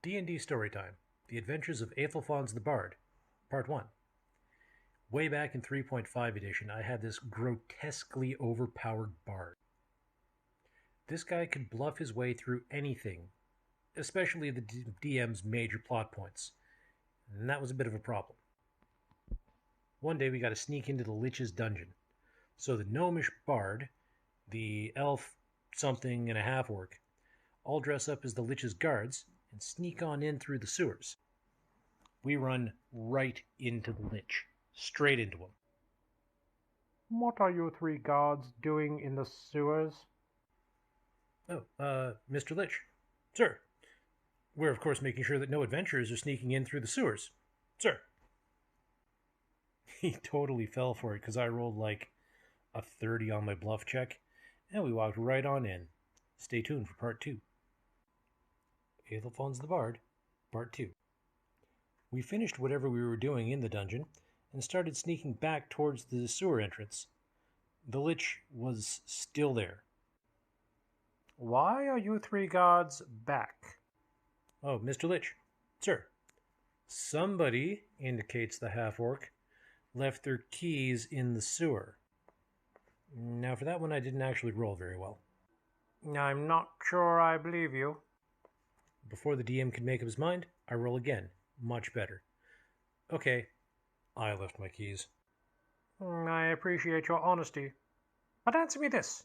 D&D Storytime, The Adventures of Aethelfonz the Bard, Part 1. Way back in 3.5 edition, I had this grotesquely overpowered bard. This guy could bluff his way through anything, especially the DM's major plot points, and that was a bit of a problem. One day we got to sneak into the Lich's dungeon, so the gnomish bard, the elf something and a half-orc, all dress up as the Lich's guards and sneak on in through the sewers. We run right into the Lich, straight into him. What are you three guards doing in the sewers? Oh, Mr. Lich. Sir. We're, of course, making sure that no adventurers are sneaking in through the sewers. Sir. He totally fell for it because I rolled like a 30 on my bluff check, and we walked right on in. Stay tuned for Part 2. Aethelfonz the Bard, Part 2. We finished whatever we were doing in the dungeon and started sneaking back towards the sewer entrance. The Lich was still there. Why are you three guards back? Oh, Mr. Lich. Sir. Somebody, indicates the half-orc, left their keys in the sewer. Now, for that one, I didn't actually roll very well. I'm not sure I believe you. Before the DM could make up his mind, I roll again. Much better. Okay, I left my keys. I appreciate your honesty. But answer me this.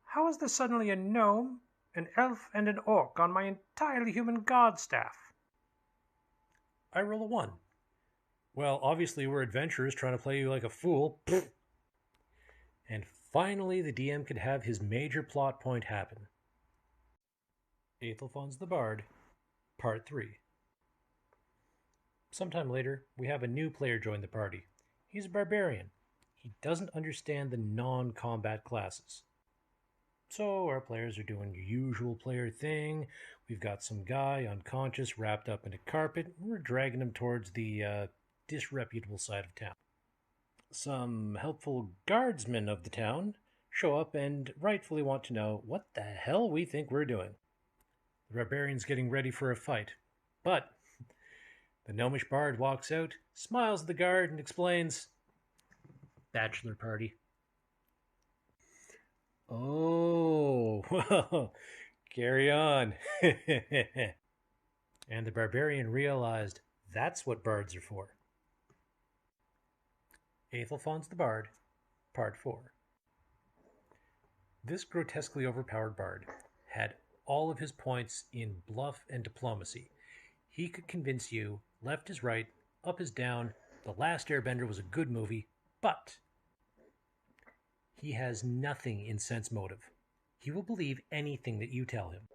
How is there suddenly a gnome, an elf, and an orc on my entirely human guard staff? I roll a 1. Well, obviously we're adventurers trying to play you like a fool. And finally the DM could have his major plot point happen. Aethelfonz the Bard, Part 3. Sometime later, we have a new player join the party. He's a barbarian. He doesn't understand the non-combat classes. So our players are doing your usual player thing. We've got some guy unconscious wrapped up in a carpet. We're dragging him towards the disreputable side of town. Some helpful guardsmen of the town show up and rightfully want to know what the hell we think we're doing. The barbarian's getting ready for a fight, but the gnomish bard walks out, smiles at the guard, and explains, "Bachelor party." Oh, well, carry on. And the barbarian realized that's what bards are for. Aethelfonz the Bard, Part 4. This grotesquely overpowered bard had all of his points in bluff and diplomacy. He could convince you left is right, up is down, The Last Airbender was a good movie, but he has nothing in sense motive. He will believe anything that you tell him.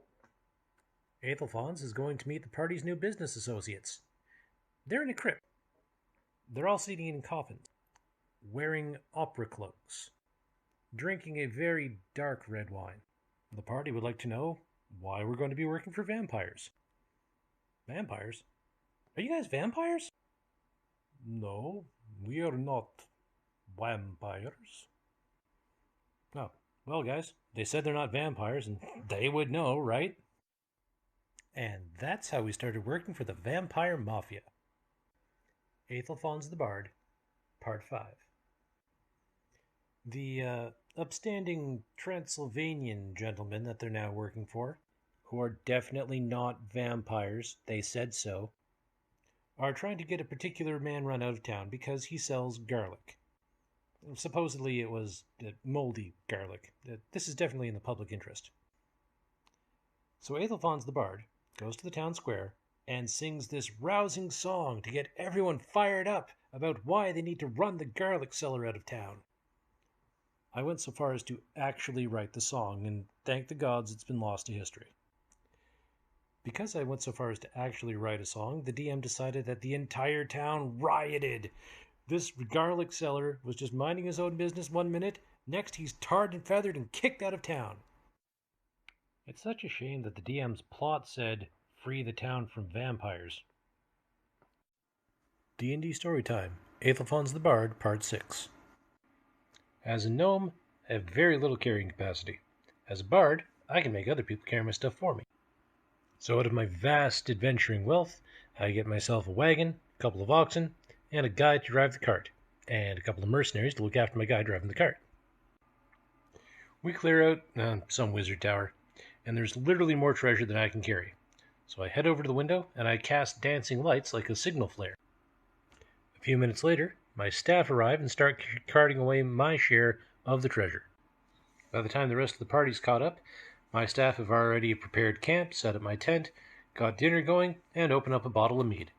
Aethelfonz is going to meet the party's new business associates. They're in a crypt. They're all sitting in coffins, wearing opera cloaks, drinking a very dark red wine. The party would like to know why we're going to be working for vampires. Vampires? Are you guys vampires? No, we are not vampires. Oh, well, guys, they said they're not vampires, and they would know, right? And that's how we started working for the Vampire Mafia. Aethelfonz the Bard, Part 5. The upstanding Transylvanian gentlemen that they're now working for, who are definitely not vampires, they said so, are trying to get a particular man run out of town because he sells garlic. Supposedly it was moldy garlic. This is definitely in the public interest. So Aethelfonz the Bard goes to the town square and sings this rousing song to get everyone fired up about why they need to run the garlic seller out of town. I went so far as to actually write the song, and thank the gods it's been lost to history. Because I went so far as to actually write a song, the DM decided that the entire town rioted. This garlic seller was just minding his own business 1 minute, next he's tarred and feathered and kicked out of town. It's such a shame that the DM's plot said, "Free the town from vampires." D&D Storytime, Aethelfonz the Bard, Part 6. As a gnome, I have very little carrying capacity. As a bard, I can make other people carry my stuff for me. So out of my vast adventuring wealth, I get myself a wagon, a couple of oxen, and a guy to drive the cart, and a couple of mercenaries to look after my guy driving the cart. We clear out some wizard tower, and there's literally more treasure than I can carry. So I head over to the window, and I cast dancing lights like a signal flare. A few minutes later, my staff arrive and start carting away my share of the treasure. By the time the rest of the party's caught up, my staff have already prepared camp, set up my tent, got dinner going, and opened up a bottle of mead.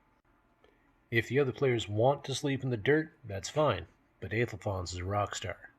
If the other players want to sleep in the dirt, that's fine, but Aethelfonz is a rock star.